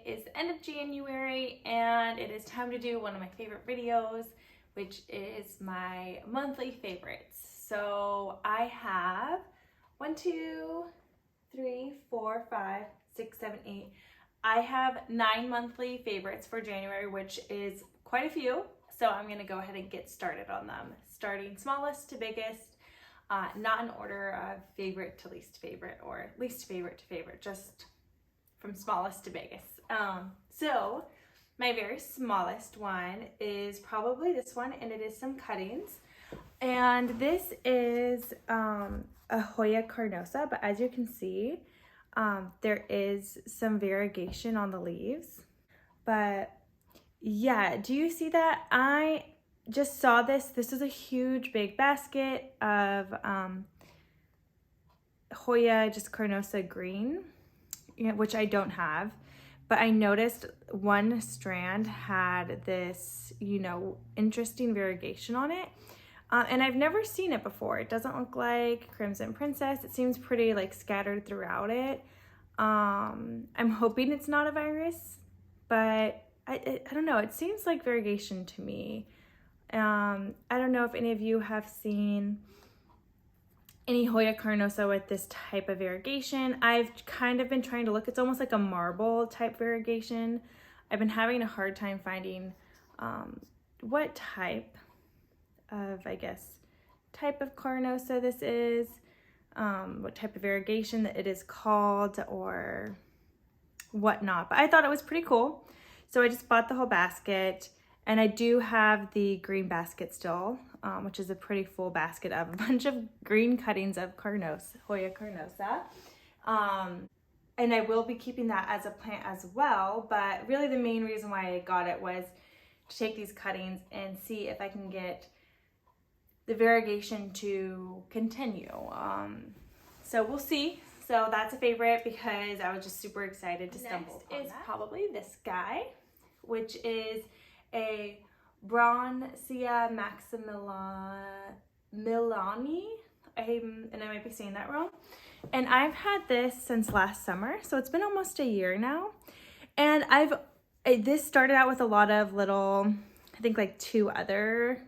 is the end of January and it is time to do one of my favorite videos, which is my monthly favorites. So I have 1, 2, 3, 4, 5, 6, 7, 8. I have 9 monthly favorites for January, which is quite a few. So I'm going to go ahead and get started on them, starting smallest to biggest, not in order of favorite to least favorite or least favorite to favorite, just from smallest to biggest. So my very smallest one is probably this one, and it is some cuttings. And this is a Hoya Carnosa, but as you can see, there is some variegation on the leaves. But yeah, do you see that? I just saw this. This is a huge big basket of Hoya just Carnosa green, which I don't have, but I noticed one strand had this, interesting variegation on it. And I've never seen it before. It doesn't look like Crimson Princess. It seems pretty like scattered throughout it. I'm hoping it's not a virus, but I don't know. It seems like variegation to me. I don't know if any of you have seen any Hoya Carnosa with this type of variegation. I've kind of been trying to look. It's almost like a marble type variegation. I've been having a hard time finding what type of, type of Carnosa this is, what type of variegation that it is called or whatnot. But I thought it was pretty cool. So I just bought the whole basket, and I do have the green basket still, which is a pretty full basket of a bunch of green cuttings of Hoya Carnosa. And I will be keeping that as a plant as well, but really the main reason why I got it was to take these cuttings and see if I can get the variegation to continue. So we'll see. So that's a favorite because I was just super excited to stumble upon that. Next is probably this guy, which is a Braunsia Maximiliani, and I might be saying that wrong. And I've had this since last summer, so it's been almost a year now. And this started out with a lot of little, I think like 2 other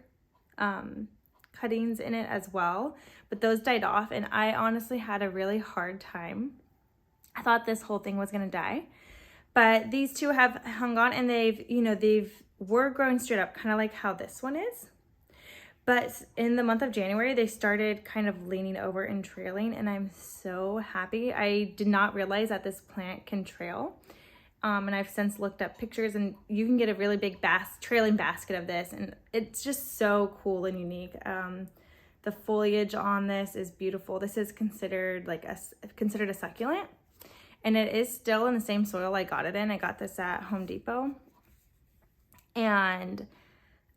cuttings in it as well, but those died off, and I honestly had a really hard time. I thought this whole thing was gonna die, but these 2 have hung on, and they were growing straight up, kind of like how this one is. But in the month of January, they started kind of leaning over and trailing, and I'm so happy. I did not realize that this plant can trail. And I've since looked up pictures, and you can get a really big trailing basket of this, and it's just so cool and unique. The foliage on this is beautiful. This is considered a succulent, and it is still in the same soil I got it in. I got this at Home Depot, and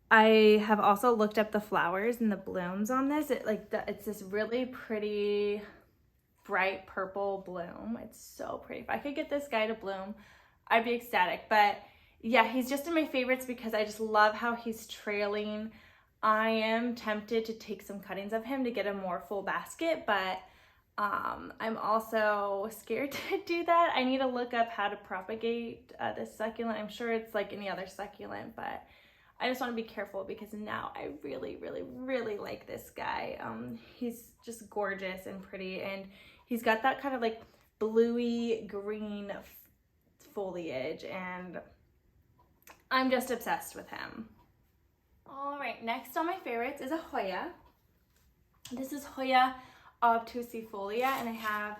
I have also looked up the flowers and the blooms on this. It's this really pretty bright purple bloom. It's so pretty. If I could get this guy to bloom, I'd be ecstatic. But yeah, he's just in my favorites because I just love how he's trailing. I am tempted to take some cuttings of him to get a more full basket, but I'm also scared to do that. I need to look up how to propagate this succulent. I'm sure it's like any other succulent, but I just want to be careful because now I really, really, really like this guy. He's just gorgeous and pretty, and he's got that kind of like bluey green foliage, and I'm just obsessed with him. All right, next on my favorites is a Hoya. This is Hoya Obtusifolioides, and I have,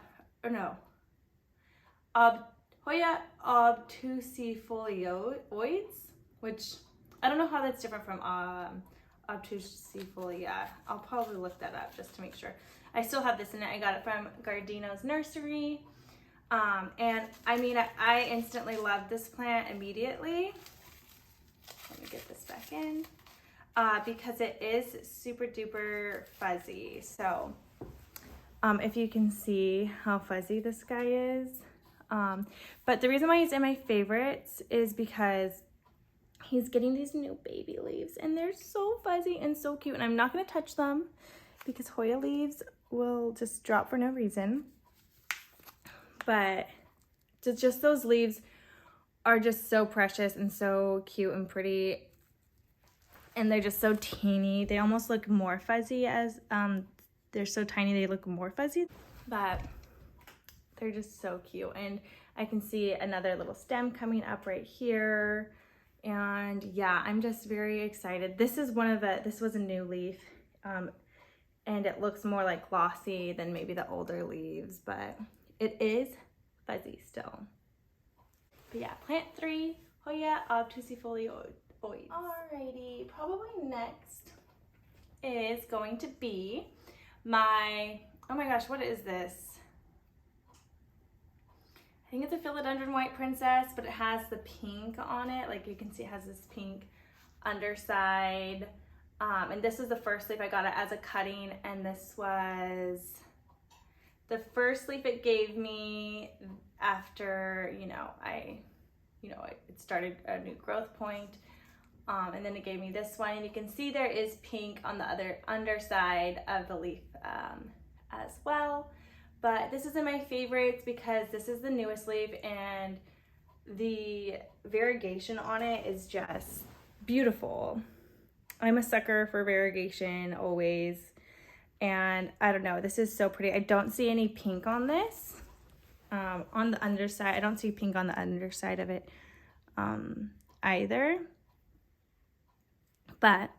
Hoya Obtusifolioides, which I don't know how that's different from Obtusifolia. I'll probably look that up just to make sure. I still have this in it. I got it from Gardino's nursery. And I mean, I instantly loved this plant immediately. Let me get this back in. Because it is super duper fuzzy. So, if you can see how fuzzy this guy is. But the reason why he's in my favorites is because he's getting these new baby leaves, and they're so fuzzy and so cute, and I'm not going to touch them because Hoya leaves will just drop for no reason. But just those leaves are just so precious and so cute and pretty. And they're just so teeny. They almost look more fuzzy as, they're so tiny they look more fuzzy. But they're just so cute. And I can see another little stem coming up right here. And yeah, I'm just very excited. This is this was a new leaf. And it looks more like glossy than maybe the older leaves, but it is fuzzy still. But yeah, plant 3, Hoya Obtusifolioides. Alrighty, probably next is going to be my, oh my gosh, what is this? I think it's a Philodendron White Princess, but it has the pink on it. Like you can see it has this pink underside. And this is the first leaf. I got it as a cutting, and this was the first leaf it gave me after, it started a new growth point. And then it gave me this one, and you can see there is pink on the other underside of the leaf as well. But this isn't my favorites because this is the newest leaf, and the variegation on it is just beautiful. I'm a sucker for variegation always, and I don't know, this is so pretty. I don't see any pink on this. On the underside, I don't see pink on the underside of it either. But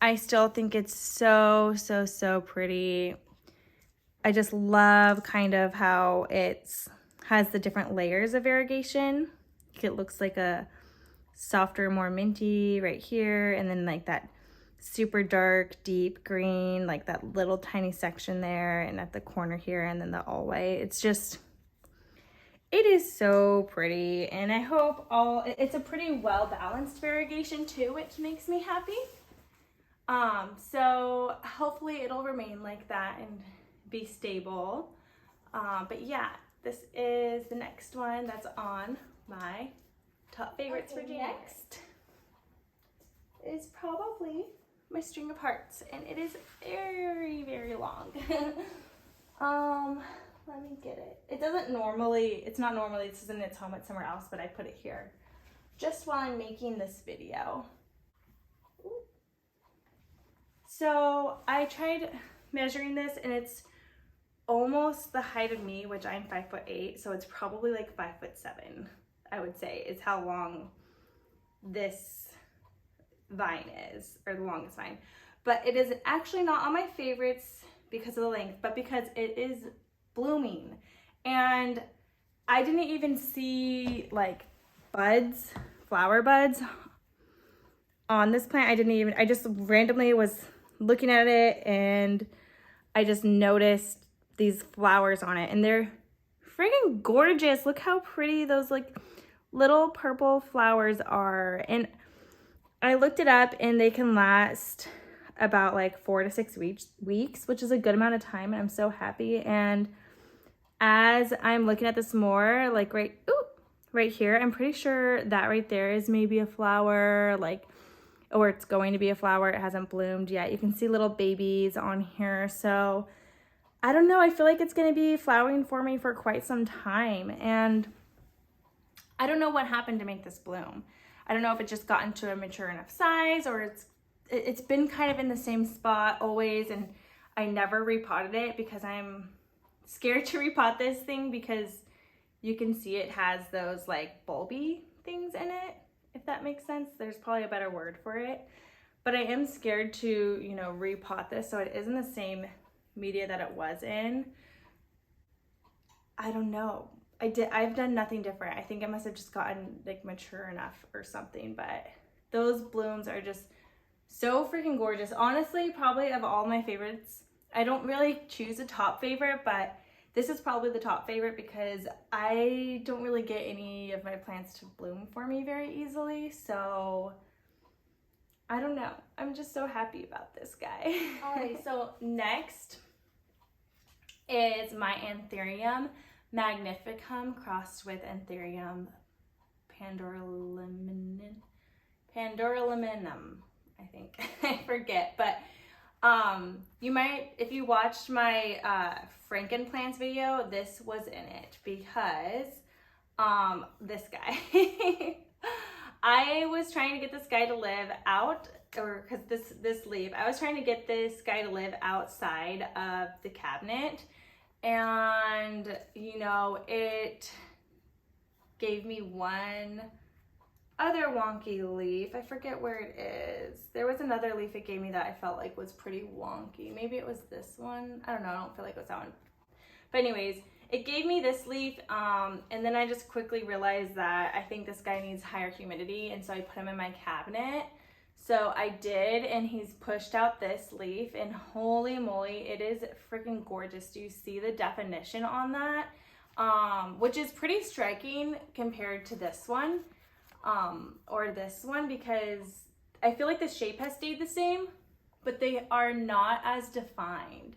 I still think it's so, so, so pretty. I just love kind of how it has the different layers of variegation. It looks like a softer, more minty right here, and then like that super dark, deep green, like that little tiny section there, and at the corner here, and then the all white. It's just, it is so pretty, and I hope it's a pretty well-balanced variegation too, which makes me happy. So hopefully it'll remain like that and be stable. But yeah, this is the next one that's on my top favorites for January. Next is probably my string of hearts, and it is very, very long. Let me get it. It's not normally, this is in its home, it's somewhere else, but I put it here just while I'm making this video. Ooh. So I tried measuring this, and it's almost the height of me, which I'm 5'8", so it's probably like 5'7", I would say, is how long this vine is, or the longest vine. But it is actually not on my favorites because of the length, but because it is blooming. And I didn't even see like buds, flower buds on this plant. I just randomly was looking at it, and I just noticed these flowers on it, and they're freaking gorgeous. Look how pretty those like little purple flowers are. And I looked it up, and they can last about like 4 to 6 weeks, which is a good amount of time, and I'm so happy. And as I'm looking at this more, like right here, I'm pretty sure that right there is maybe a flower, or it's going to be a flower. It hasn't bloomed yet. You can see little babies on here. So I don't know, I feel like it's going to be flowering for me for quite some time, and I don't know what happened to make this bloom. I don't know if it just got into a mature enough size, or it's been kind of in the same spot always, and I never repotted it because I'm scared to repot this thing, because you can see it has those like bulby things in it, if that makes sense. There's probably a better word for it, but I am scared to, repot this so it isn't the same media that it was in. I don't know. I've done nothing different. I think I must have just gotten like mature enough or something, but those blooms are just so freaking gorgeous. Honestly, probably of all my favorites, I don't really choose a top favorite, but this is probably the top favorite because I don't really get any of my plants to bloom for me very easily. So I don't know. I'm just so happy about this guy. All right, so next is my Anthurium Magnificum crossed with Anthurium Pandurilaminum, I think. I forget, but you might, if you watched my Frankenplants video, this was in it because This guy. I was trying to get this guy to live out, or because this leaf, I was trying to get this guy to live outside of the cabinet, and you know, it gave me one other wonky leaf. I forget where it is. There was another leaf it gave me that I felt like was pretty wonky. Maybe it was this one. I don't know. I don't feel like it was that one. But anyways, it gave me this leaf, and then I just quickly realized that I think this guy needs higher humidity, and so I put him in my cabinet. So I did, and he's pushed out this leaf, and holy moly, it is freaking gorgeous. Do you see the definition on that? Which is pretty striking compared to this one, or this one, because I feel like the shape has stayed the same, but they are not as defined.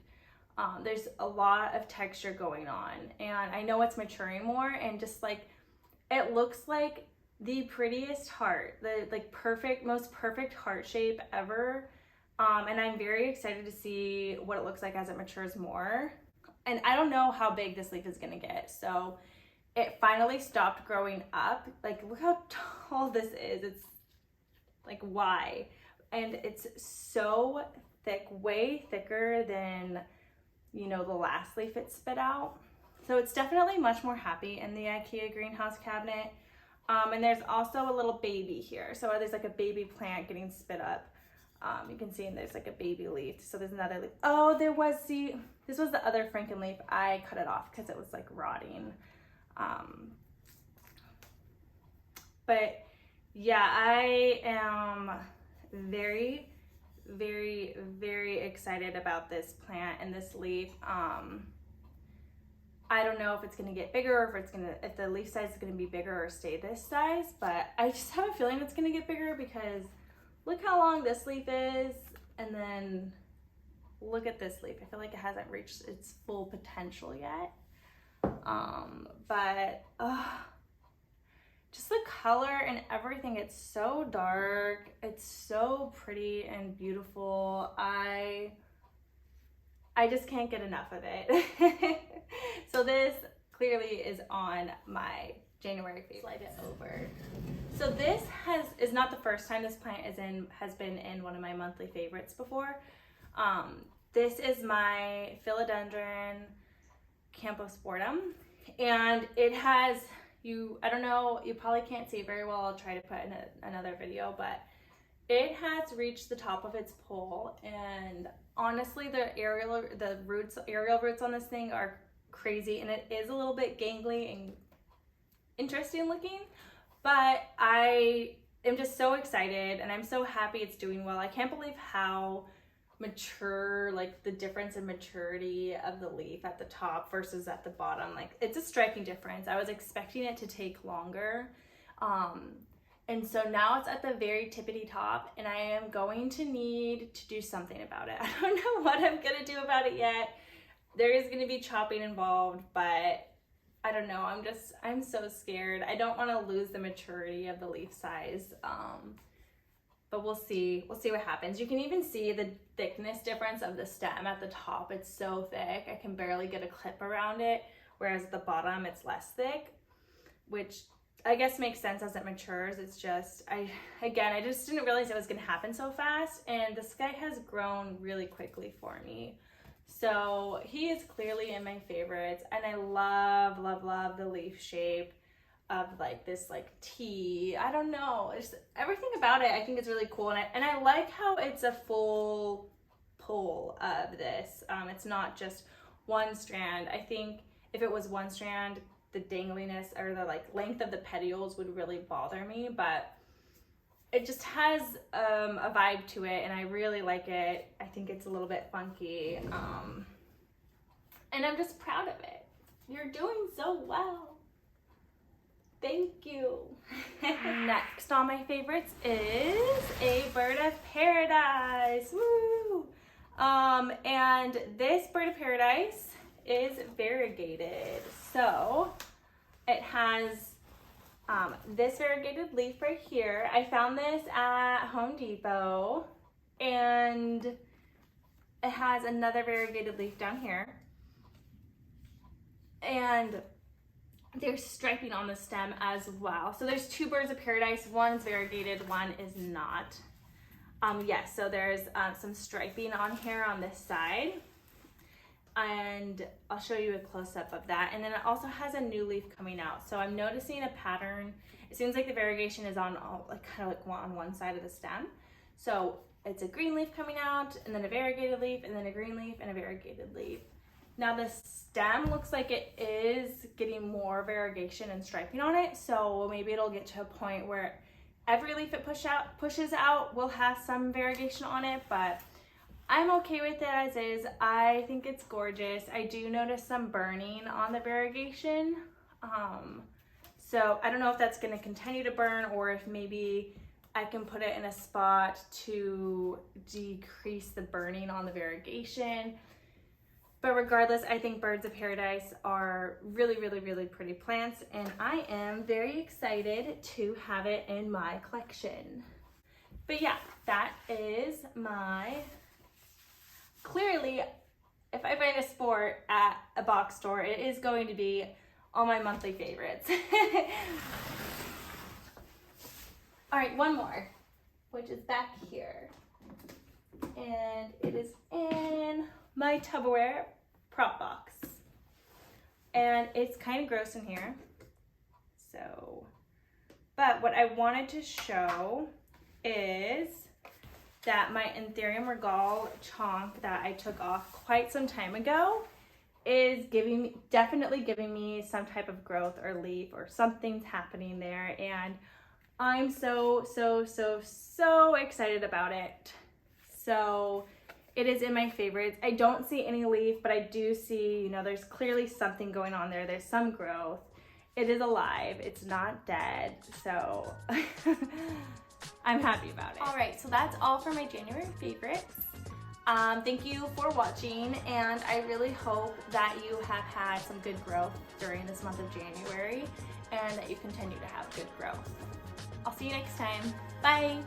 There's a lot of texture going on, and I know it's maturing more, and just like, it looks like the prettiest heart, the like most perfect heart shape ever. And I'm very excited to see what it looks like as it matures more. And I don't know how big this leaf is gonna get. So it finally stopped growing up. Like, look how tall this is. It's like, why? And it's so thick, way thicker than, you know, the last leaf it spit out. So it's definitely much more happy in the IKEA greenhouse cabinet. And there's also a little baby here. So there's like a baby plant getting spit up. You can see, and there's like a baby leaf. So there's another leaf. Oh, there was, see, this was the other Franken leaf. I cut it off because it was like rotting. But yeah, I am very, very, very excited about this plant and this leaf. I don't know if it's gonna get bigger, or if the leaf size is gonna be bigger or stay this size, but I just have a feeling it's gonna get bigger because look how long this leaf is, and then look at this leaf. I feel like it hasn't reached its full potential yet. But just the color and everything, it's so dark, it's so pretty and beautiful. I just can't get enough of it. So this clearly is on my January favorite. Slide it over. So this is not the first time this plant has been in one of my monthly favorites before. This is my Philodendron Camposportoanum, and it has, I don't know, you probably can't see it very well. I'll try to put in another video, but it has reached the top of its pole, and honestly, the aerial roots on this thing are crazy, and it is a little bit gangly and interesting looking, but I am just so excited, and I'm so happy it's doing well. I can't believe how mature, like the difference in maturity of the leaf at the top versus at the bottom. Like, it's a striking difference. I was expecting it to take longer. And so now it's at the very tippity top, and I am going to need to do something about it. I don't know what I'm gonna do about it yet. There is gonna be chopping involved, but I don't know. I'm so scared. I don't wanna lose the maturity of the leaf size. But we'll see what happens. You can even see the thickness difference of the stem at the top. It's so thick, I can barely get a clip around it, whereas at the bottom it's less thick, which I guess makes sense as it matures. It's just, I just didn't realize it was gonna happen so fast, and this guy has grown really quickly for me. So he is clearly in my favorites, and I love, love, love the leaf shape of like this like T. I don't know, it's everything about it. I think it's really cool, and I like how it's a full pull of this. It's not just one strand. I think if it was one strand, the dangliness or the like length of the petioles would really bother me, but it just has a vibe to it, and I really like it. I think it's a little bit funky, and I'm just proud of it. You're doing so well. Thank you. Next on my favorites is a bird of paradise. Woo! And this bird of paradise is variegated. So it has this variegated leaf right here. I found this at Home Depot, and it has another variegated leaf down here. And there's striping on the stem as well. So there's two birds of paradise. One's variegated, one is not. Yes, so there's some striping on here on this side. And I'll show you a close-up of that. And then it also has a new leaf coming out. So I'm noticing a pattern. It seems like the variegation is on kind of on one side of the stem. So it's a green leaf coming out, and then a variegated leaf, and then a green leaf, and a variegated leaf. Now the stem looks like it is getting more variegation and striping on it, so maybe it'll get to a point where every leaf it pushes out will have some variegation on it, but I'm okay with it as is. I think it's gorgeous. I do notice some burning on the variegation, so I don't know if that's going to continue to burn or if maybe I can put it in a spot to decrease the burning on the variegation. But regardless, I think birds of paradise are really, really, really pretty plants, and I am very excited to have it in my collection. But yeah, that is my, clearly, if I find a sport at a box store, it is going to be all my monthly favorites. All right, one more, which is back here. And it is in my Tupperware prop box. And it's kind of gross in here. So, but what I wanted to show is that my Anthurium Regale Chonk that I took off quite some time ago is definitely giving me some type of growth or leaf or something's happening there. And I'm so excited about it. So it is in my favorites. I don't see any leaf, but I do see, you know, there's clearly something going on there. There's some growth. It is alive. It's not dead. So I'm happy about it. All right, so that's all for my January favorites. Thank you for watching, and I really hope that you have had some good growth during this month of January and that you continue to have good growth. I'll see you next time. Bye.